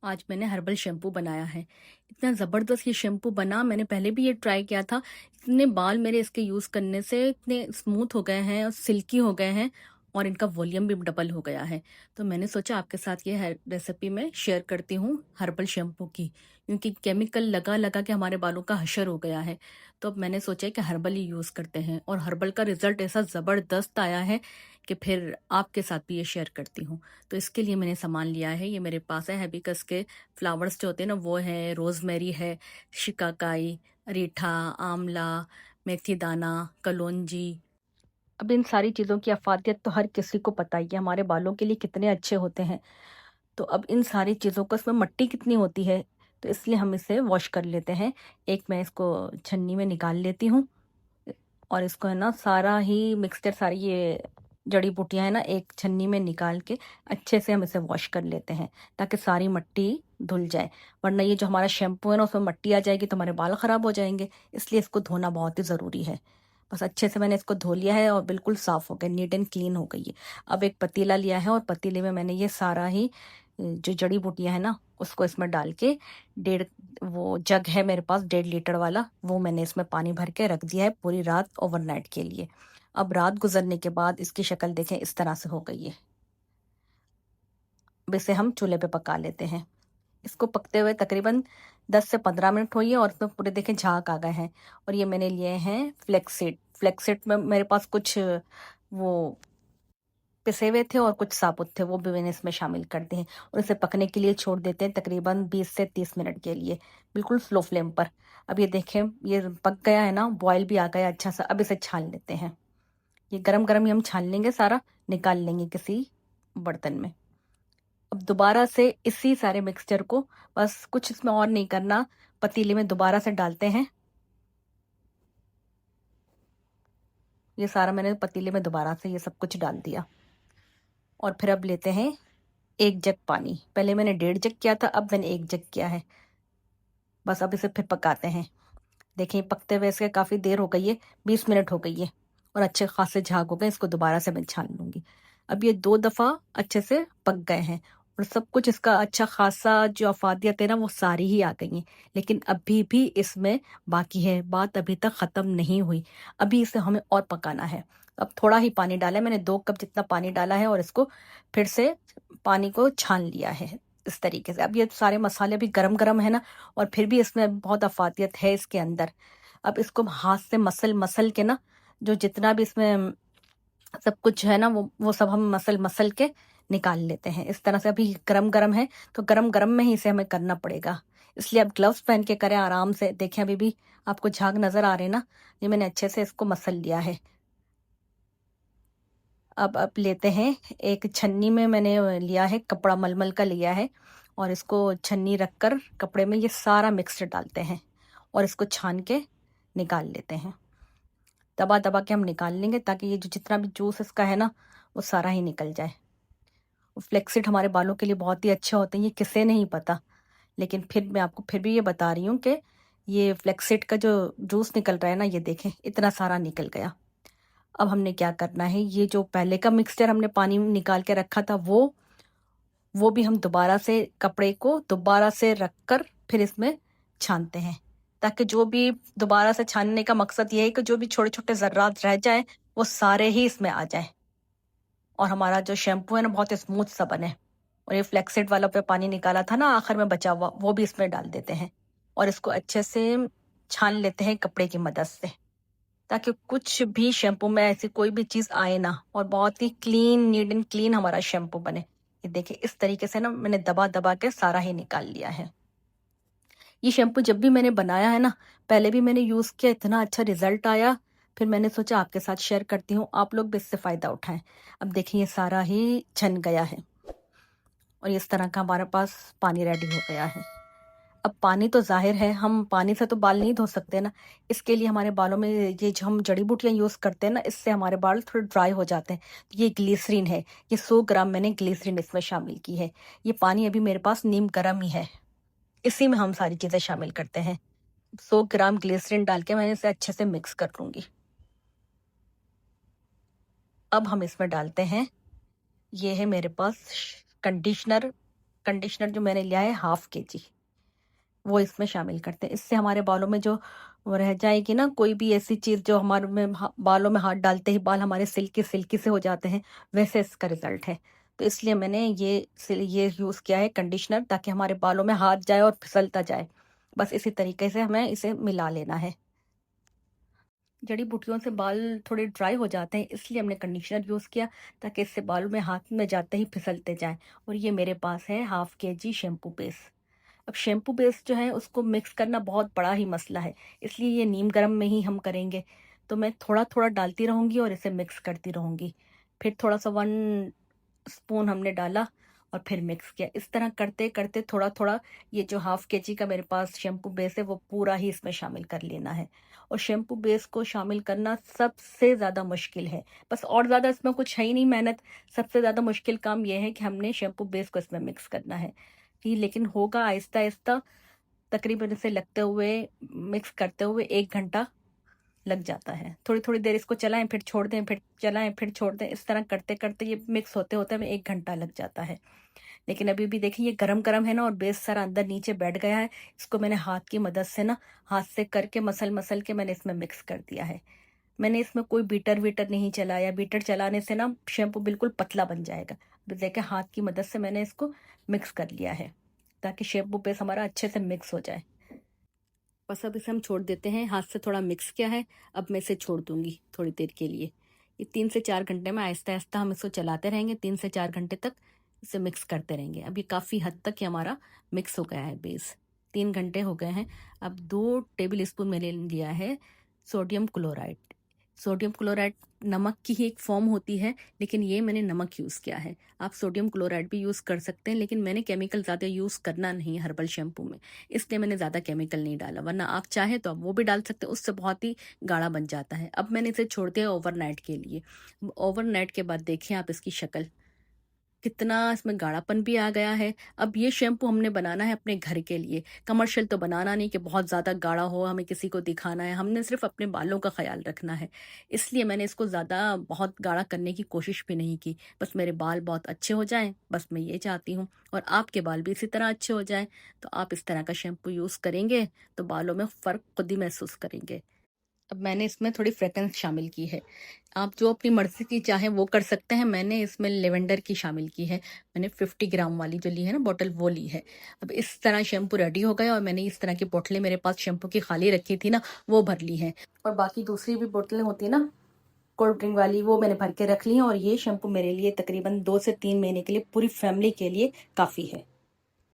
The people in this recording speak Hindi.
आज मैंने हर्बल शैम्पू बनाया है। इतना ज़बरदस्त ये शैम्पू बना, मैंने पहले भी ये ट्राई किया था। इतने बाल मेरे इसके यूज़ करने से इतने स्मूथ हो गए हैं और सिल्की हो गए हैं और इनका वॉल्यूम भी डबल हो गया है। तो मैंने सोचा आपके साथ ये रेसिपी मैं शेयर करती हूँ हर्बल शैम्पू की, क्योंकि केमिकल लगा-लगा के हमारे बालों का हशर हो गया है। तो अब मैंने सोचा है कि हर्बल ही यूज़ करते हैं और हर्बल का रिज़ल्ट ऐसा ज़बरदस्त आया है कि फिर आपके साथ भी ये शेयर करती हूँ। तो इसके लिए मैंने सामान लिया है, ये मेरे पास है हिबिस्कस के फ्लावर्स जो होते हैं ना वो है, रोज़मेरी है, शिकाकाई, रीठा, आंवला, मेथी दाना, कलौंजी। अब इन सारी चीज़ों की अफ़ादियत तो हर किसी को पता ही है, हमारे बालों के लिए कितने अच्छे होते हैं। तो अब इन सारी चीज़ों को इसमें मिट्टी कितनी होती है, तो इसलिए हम इसे वॉश कर लेते हैं। एक मैं इसको छन्नी में निकाल लेती हूँ और इसको है ना सारा ही मिक्सचर, सारी ये जड़ी बूटियाँ हैं ना एक छन्नी में निकाल के अच्छे से हम इसे वॉश कर लेते हैं, ताकि सारी मिट्टी धुल जाए। वरना ये जो हमारा शैम्पू है ना उसमें मिट्टी आ जाएगी तो हमारे बाल ख़राब हो जाएंगे, इसलिए इसको धोना बहुत ही ज़रूरी है। बस अच्छे से मैंने इसको धो लिया है और बिल्कुल साफ़ हो गया, नीट एंड क्लीन हो गई है। अब एक पतीला लिया है और पतीले में मैंने ये सारा ही जो जड़ी बूटियाँ हैं ना उसको इसमें डाल के डेढ़, वो जग है मेरे पास 1.5 लीटर वाला, वो मैंने इसमें पानी भर के रख दिया है पूरी रात ओवरनाइट के लिए। अब रात गुजरने के बाद इसकी शक्ल देखें, इस तरह से हो गई है। अब इसे हम चूल्हे पे पका लेते हैं। इसको पकते हुए तकरीबन 10 से 15 मिनट हुई है और इसमें पूरे देखें झाग आ गए हैं। और ये मैंने लिए हैं फ्लेक्सीड। फ्लेक्सीड में मेरे पास कुछ वो पिसे हुए थे और कुछ साबुत थे, वो भी मैंने इसमें शामिल कर दिए हैं और इसे पकने के लिए छोड़ देते हैं तकरीबन 20 से 30 मिनट के लिए, बिल्कुल स्लो फ्लेम पर। अब ये देखें, ये पक गया है ना, बॉयल भी आ गया अच्छा सा। अब इसे छान लेते हैं। ये गरम गरम ही हम छान लेंगे, सारा निकाल लेंगे किसी बर्तन में। अब दोबारा से इसी सारे मिक्सचर को, बस कुछ इसमें और नहीं करना, पतीले में दोबारा से डालते हैं। ये सारा मैंने पतीले में दोबारा से ये सब कुछ डाल दिया और फिर अब लेते हैं 1 जग पानी। पहले मैंने 1.5 जग किया था, अब मैंने 1 जग किया है। बस अब इसे फिर पकाते हैं। देखिए पकते हुए इसके काफ़ी देर हो गई है, 20 मिनट हो गई है और अच्छे खासे झाग हो गए। इसको दोबारा से मैं छान लूँगी। अब ये 2 दफ़ा अच्छे से पक गए हैं और सब कुछ इसका अच्छा खासा जो अफ़ादियत है ना वो सारी ही आ गई हैं। लेकिन अभी भी इसमें बाकी है, बात अभी तक ख़त्म नहीं हुई। अभी इसे हमें और पकाना है। अब थोड़ा ही पानी डाला है मैंने, 2 कप जितना पानी डाला है और इसको फिर से पानी को छान लिया है इस तरीके से। अब ये सारे मसाले भी गरम-गरम है ना और फिर भी इसमें बहुत अफ़ादियत है इसके अंदर। अब इसको हाथ से मसल-मसल के ना, जो जितना भी इसमें सब कुछ है ना वो सब हम मसल-मसल के निकाल लेते हैं। इस तरह से अभी गरम-गरम है तो गरम-गरम में ही इसे हमें करना पड़ेगा। इसलिए आप ग्लव्स पहन के करें आराम से। देखें अभी भी आपको झाग नज़र आ रहे हैं ना? ये मैंने अच्छे से इसको मसल लिया है। अब लेते हैं एक छन्नी में, मैंने लिया है कपड़ा, मलमल का लिया है और इसको छन्नी रखकर कपड़े में ये सारा मिक्सचर डालते हैं और इसको छान के निकाल लेते हैं। दबा दबा के हम निकाल लेंगे ताकि ये जो जितना भी जूस इसका है ना वो सारा ही निकल जाए। फ्लेक्सिड हमारे बालों के लिए बहुत ही अच्छे होते हैं, ये किसे नहीं पता, लेकिन फिर मैं आपको फिर भी ये बता रही हूँ कि ये फ्लेक्सिड का जो जूस निकल रहा है ना, ये देखें इतना सारा निकल गया। अब हमने क्या करना है, ये जो पहले का मिक्सचर हमने पानी में निकाल के रखा था वो भी हम दोबारा से कपड़े को दोबारा से रखकर फिर इसमें छानते हैं, ताकि जो भी दोबारा से छानने का मकसद ये है कि जो भी छोटे छोटे ज़र्रात रह जाए वो सारे ही इसमें आ जाए और हमारा जो शैम्पू है ना बहुत स्मूथ सा बने। और ये फ्लेक्सिड वाला पे पानी निकाला था ना आखिर में बचा हुआ, वो भी इसमें डाल देते हैं और इसको अच्छे से छान लेते हैं कपड़े की मदद से, ताकि कुछ भी शैम्पू में ऐसी कोई भी चीज़ आए ना और बहुत ही क्लीन, नीट एंड क्लीन हमारा शैम्पू बने। ये देखिए इस तरीके से ना मैंने दबा दबा के सारा ही निकाल लिया है। ये शैम्पू जब भी मैंने बनाया है ना, पहले भी मैंने यूज़ किया, इतना अच्छा रिजल्ट आया, फिर मैंने सोचा आपके साथ शेयर करती हूँ, आप लोग भी इससे फ़ायदा उठाएं। अब देखिए ये सारा ही छन गया है और इस तरह का हमारे पास पानी रेडी हो गया है। अब पानी तो ज़ाहिर है, हम पानी से तो बाल नहीं धो सकते ना, इसके लिए हमारे बालों में ये जो हम जड़ी बूटियाँ यूज़ करते हैं ना, इससे हमारे बाल थोड़े ड्राई हो जाते हैं। तो ये ग्लिसरीन है, ये 100 ग्राम मैंने ग्लिसरीन इसमें शामिल की है। ये पानी अभी मेरे पास नीम गर्म ही है, इसी में हम सारी चीज़ें शामिल करते हैं। 100 ग्राम ग्लिसरीन डाल के मैंने इसे अच्छे से मिक्स कर लूँगी। अब हम इसमें डालते हैं, ये है मेरे पास कंडीशनर कंडीशनर जो मैंने लिया है 1/2 kg, वो इसमें शामिल करते हैं। इससे हमारे बालों में जो वो रह जाएगी ना कोई भी ऐसी चीज़ जो हमारे में बालों में हाथ डालते ही बाल हमारे सिल्की सिल्की से हो जाते हैं, वैसे इसका रिजल्ट है। तो इसलिए मैंने ये यूज़ किया है कंडीशनर, ताकि हमारे बालों में हाथ जाए और फिसलता जाए। बस इसी तरीके से हमें इसे मिला लेना है। जड़ी बूटियों से बाल थोड़े ड्राई हो जाते हैं, इसलिए हमने कंडीशनर यूज़ किया, ताकि इससे बालों में हाथ में जाते ही फिसलते जाएं। और ये मेरे पास है 1/2 kg शैम्पू बेस। अब शैम्पू बेस जो है उसको मिक्स करना बहुत बड़ा ही मसला है, इसलिए ये नीम गर्म में ही हम करेंगे। तो मैं थोड़ा थोड़ा डालती रहूँगी और इसे मिक्स करती रहूँगी। फिर थोड़ा सा 1 स्पून हमने डाला और फिर मिक्स किया। इस तरह करते करते थोड़ा थोड़ा ये जो 1/2 kg का मेरे पास शैम्पू बेस है वो पूरा ही इसमें शामिल कर लेना है। और शैम्पू बेस को शामिल करना सबसे ज़्यादा मुश्किल है। बस और ज़्यादा इसमें कुछ है ही नहीं मेहनत। सबसे ज़्यादा मुश्किल काम ये है कि हमने शैम्पू बेस को इसमें मिक्स करना है। कि लेकिन होगा आहिस्ता आहिस्ता, तकरीबन इसे लगते हुए मिक्स करते हुए 1 घंटा लग जाता है। थोड़ी थोड़ी देर इसको चलाएं फिर छोड़ दें, फिर चलाएं फिर छोड़ दें। इस तरह करते करते ये मिक्स होते होते हमें 1 घंटा लग जाता है। लेकिन अभी भी देखिए ये गरम गरम है ना, और बेस सारा अंदर नीचे बैठ गया है। इसको मैंने हाथ की मदद से ना, हाथ से करके मसल मसल के मैंने इसमें मिक्स कर दिया है। मैंने इसमें कोई बीटर वीटर नहीं चलाया। बीटर चलाने से ना शैम्पू बिल्कुल पतला बन जाएगा। देखिए हाथ की मदद से मैंने इसको मिक्स कर लिया है, ताकि शैम्पू बेस हमारा अच्छे से मिक्स हो जाए। बस अब इसे हम छोड़ देते हैं। हाथ से थोड़ा मिक्स किया है, अब मैं इसे छोड़ दूंगी थोड़ी देर के लिए। ये 3 से 4 घंटे में आहिस्ता आहिस्ता हम इसको चलाते रहेंगे। 3 से 4 घंटे तक इसे मिक्स करते रहेंगे। अब ये काफ़ी हद तक ये हमारा मिक्स हो गया है बेस। 3 घंटे हो गए हैं। अब 2 टेबल स्पून मैंने लिया है सोडियम क्लोराइड। सोडियम क्लोराइड नमक की ही एक फॉर्म होती है, लेकिन ये मैंने नमक यूज़ किया है। आप सोडियम क्लोराइड भी यूज़ कर सकते हैं, लेकिन मैंने केमिकल ज़्यादा यूज़ करना नहीं है हर्बल शैम्पू में, इसलिए मैंने ज़्यादा केमिकल नहीं डाला। वरना आप चाहे तो आप वो भी डाल सकते हैं, उससे बहुत ही गाढ़ा बन जाता है। अब मैंने इसे छोड़ दिया ओवरनाइट के लिए। ओवरनाइट के बाद देखिए आप इसकी शक्ल, कितना इसमें गाढ़ापन भी आ गया है। अब ये शैम्पू हमने बनाना है अपने घर के लिए, कमर्शियल तो बनाना नहीं कि बहुत ज़्यादा गाढ़ा हो, हमें किसी को दिखाना है। हमने सिर्फ अपने बालों का ख्याल रखना है, इसलिए मैंने इसको ज़्यादा बहुत गाढ़ा करने की कोशिश भी नहीं की। बस मेरे बाल बहुत अच्छे हो जाएं, बस मैं ये चाहती हूँ। और आपके बाल भी इसी तरह अच्छे हो जाएं। तो आप इस तरह का शैम्पू यूज़ करेंगे तो बालों में फ़र्क खुद ही महसूस करेंगे। अब मैंने इसमें थोड़ी फ्रेगरेंस शामिल की है। आप जो अपनी मर्ज़ी की चाहें वो कर सकते हैं। मैंने इसमें लेवेंडर की शामिल की है। मैंने 50 ग्राम वाली जो ली है ना बॉटल, वो ली है। अब इस तरह शैम्पू रेडी हो गया, और मैंने इस तरह की बोतलें मेरे पास शैम्पू की खाली रखी थी ना, वो भर ली हैं। और बाकी दूसरी भी बोतलें होती है ना कोल्ड ड्रिंक वाली, वो मैंने भर के रख ली हैं। और ये शैम्पू मेरे लिए तकरीबन 2 से 3 महीने के लिए, पूरी फैमिली के लिए काफ़ी है।